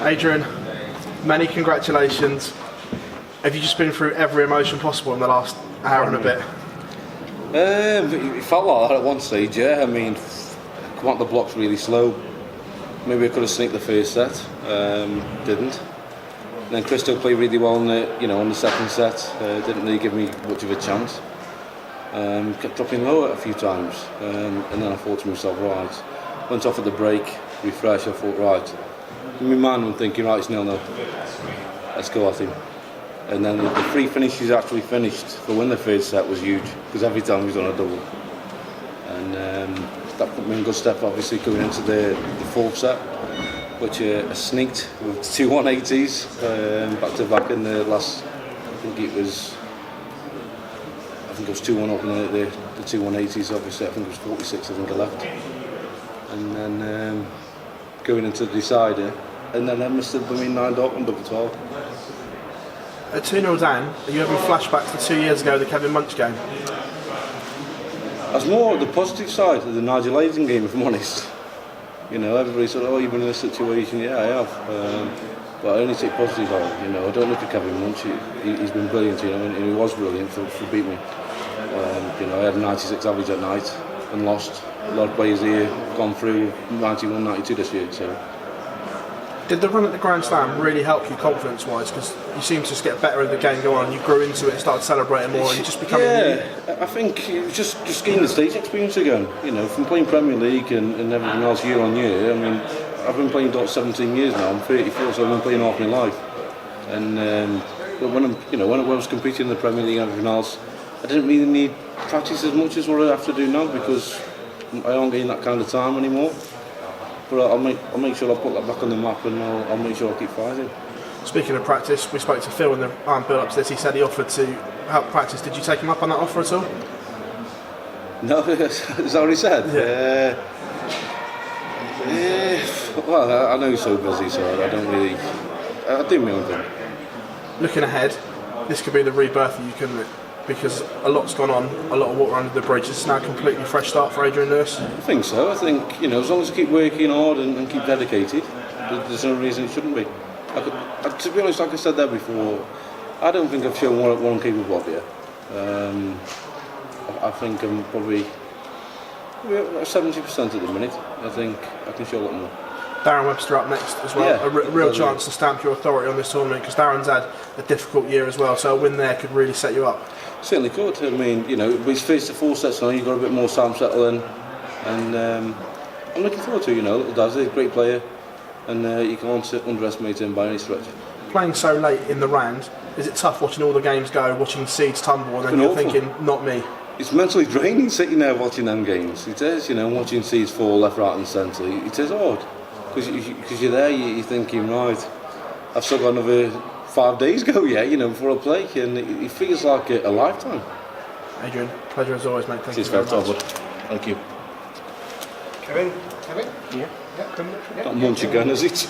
Adrian, many congratulations. Have you just been through every emotion possible in the last hour and a bit? It felt like that at one stage, yeah. I mean, come out the blocks really slow. Maybe I could have sneaked the first set, didn't. And then Christo played really well in the second set. Didn't really give me much of a chance. Kept dropping low a few times, and then I thought to myself, right. Went off at the break, refresh. I thought, right. In my mind, I'm thinking, right, it's 0-0. Let's go at him. And then the three finishes actually finished for win the third set was huge, because every time he was on a double. And that put me in good step, obviously, going into the fourth set, which I sneaked with 2 180s back to back in the last, I think it was 2-1 up in the 2 180s, obviously. I think it was 46, I think I left. And then going into the decider, and then I missed the 9-dot on double 12. At 2-0 down, are you having flashbacks to 2 years ago, the Kevin Munch game? That's more the positive side of the Nigel Aiden game, if I'm honest. You know, everybody said, oh, you've been in this situation. Yeah, I have. But I only take positive out it. You know, I don't look at Kevin Munch. He's been brilliant, you know, and he was brilliant for beating me. You know, I had a 96 average at night and lost. A lot of players here gone through 91, 92 this year. So. Did the run at the Grand Slam really help you confidence-wise? Because you seem to just get better as the game go on. You grew into it and started celebrating more, and you just becoming. Yeah, I think it was just getting the stage experience again. You know, from playing Premier League and everything else year on year. I mean, I've been playing darts 17 years now. I'm 34, so I've been playing half my life. And but when I was competing in the Premier League and everything else, I didn't really need practice as much as what I have to do now, because I aren't getting that kind of time anymore. But I'll make sure I put that back on the map, and I'll make sure I keep fighting. Speaking of practice, we spoke to Phil in the build-up to this. He said he offered to help practice. Did you take him up on that offer at all? No, is that what he said? Yeah. Well, I know he's so busy, so I don't really. I do my own thing. Looking ahead, this could be the rebirth of you, couldn't it? Because a lot's gone on, a lot of water under the bridge. It's now a completely fresh start for Adrian Lewis. I think so. I think, you know, as long as you keep working hard and keep dedicated, there's no reason it shouldn't be. To be honest, like I said there before, I don't think I've shown what I'm capable of yet. I think I'm probably 70% at the minute. I think I can show a lot more. Darren Webster up next as well. Yeah, a real chance to stamp your authority on this tournament, because Darren's had a difficult year as well, so a win there could really set you up. Certainly could. I mean, you know, he's faced the 4 sets now. You've got a bit more time settle in, and I'm looking forward to, you know, little Daz. He's a great player, and you can't underestimate him by any stretch. Playing so late in the round, is it tough watching all the games go, watching seeds tumble, and then you're thinking, not me? It's mentally draining sitting there watching them games. It is, you know, watching seeds fall left, right, and centre. It is hard. Because you're there, you're thinking, right, I've still got another 5 days go yet, you know, before I play, and it feels like a lifetime. Adrian, pleasure as always, mate. Thank you very much. Thank you. Kevin? Yeah. Not much again, is it?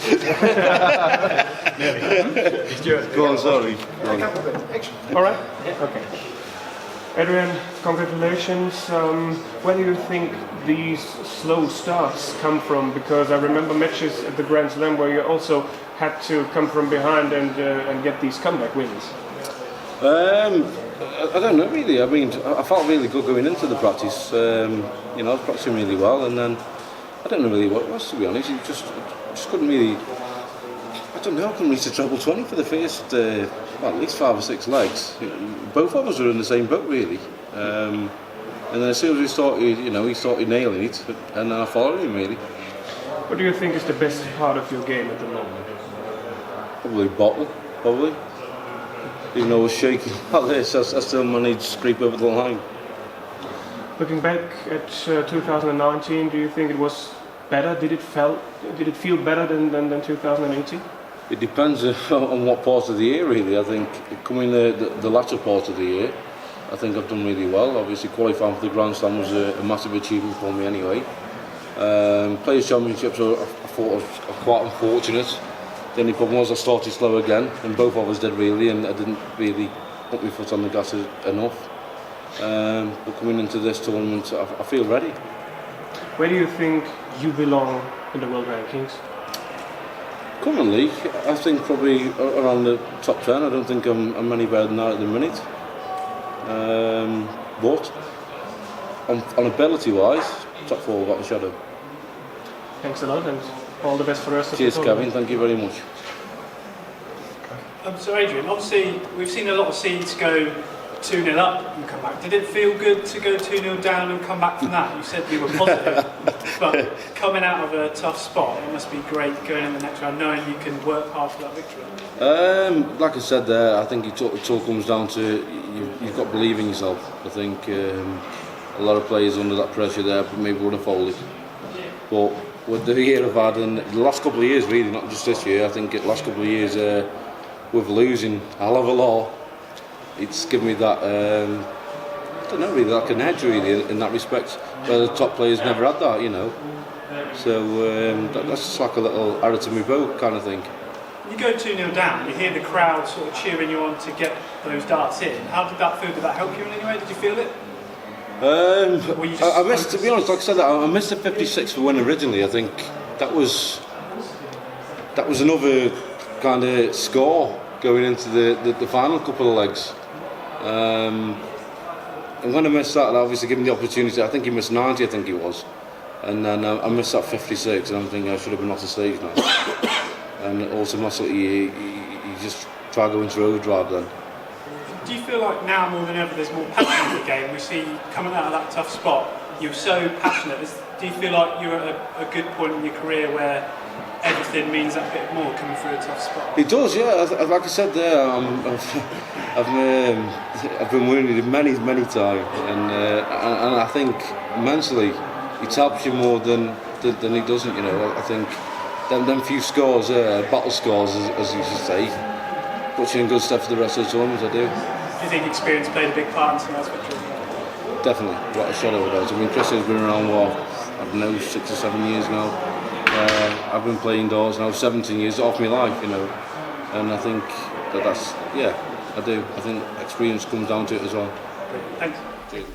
Go on, sorry. All right. Okay. Adrian, congratulations. Where do you think these slow starts come from? Because I remember matches at the Grand Slam where you also had to come from behind and get these comeback wins. I don't know really. I mean, I felt really good going into the practice. You know, I was practicing really well, and then I don't know really what it was, to be honest. You just couldn't really. I don't know. I couldn't reach the treble 20 for the first, at least 5 or 6 legs. Both of us were in the same boat, really. And then as soon as we started, you know, he started nailing it, and then I followed him, really. What do you think is the best part of your game at the moment? Probably bottle, probably. Even though I was shaking like this, I still managed to scrape over the line. Looking back at 2019, do you think it was better? Did it feel better than 2018? It depends on what part of the year, really. I think coming the latter part of the year, I think I've done really well. Obviously, qualifying for the Grand Slam was a massive achievement for me anyway. Players' Championships I thought was quite unfortunate. The only problem was I started slow again, and both of us did really, and I didn't really put my foot on the gas enough. But coming into this tournament, I feel ready. Where do you think you belong in the world rankings? Currently, I think probably around the top 10. I don't think I'm any better than that at the minute. But on ability-wise, top 4 without a shadow. Thanks a lot, and all the best for the rest of the Cheers, tournament. Kevin. Thank you very much. So Adrian, obviously we've seen a lot of seeds go 2-0 up and come back. Did it feel good to go 2-0 down and come back from that? You said you were positive, but coming out of a tough spot, it must be great going in the next round knowing you can work hard for that victory. Like I said there, I think it all comes down to you've got to believe in yourself. I think a lot of players under that pressure there maybe would have folded. But with the year I've had and the last couple of years really, not just this year, I think the last couple of years with losing a hell of a lot, it's given me that, I don't know really, like an edge really in that respect, where the top players never had that, you know. So that's just like a little arrow to my bow kind of thing. You go 2-0 down, you hear the crowd sort of cheering you on to get those darts in. How did that feel? Did that help you in any way? Did you feel it? I missed, to be honest, like I said, I missed the 56 for win originally. I think that was another kind of score going into the final couple of legs. And when I missed that, I obviously given the opportunity. I think he missed 90, I think he was, and then I missed that 56, and I'm thinking I should have been off the stage now. And automatically, you just try going into overdrive then. Do you feel like now more than ever there's more passion in the game? We see coming out of that tough spot, you're so passionate. Do you feel like you're at a good point in your career where everything means that bit more coming through a tough spot? It does, yeah. Like I said there, I've been wounded many times, and I think mentally it helps you more than it doesn't. You know, I think them few scores, battle scores, as you should say, puts you in good stead for the rest of the tournament. I do. Do you think experience played a big part in tonight's victory? Definitely, without a shadow of a doubt. I mean, Christian's been around, I don't know, 6 or 7 years now. I've been playing darts now 17 years off my life, you know, and I think that's, yeah, I do. I think experience comes down to it as well. Thanks. Cheers.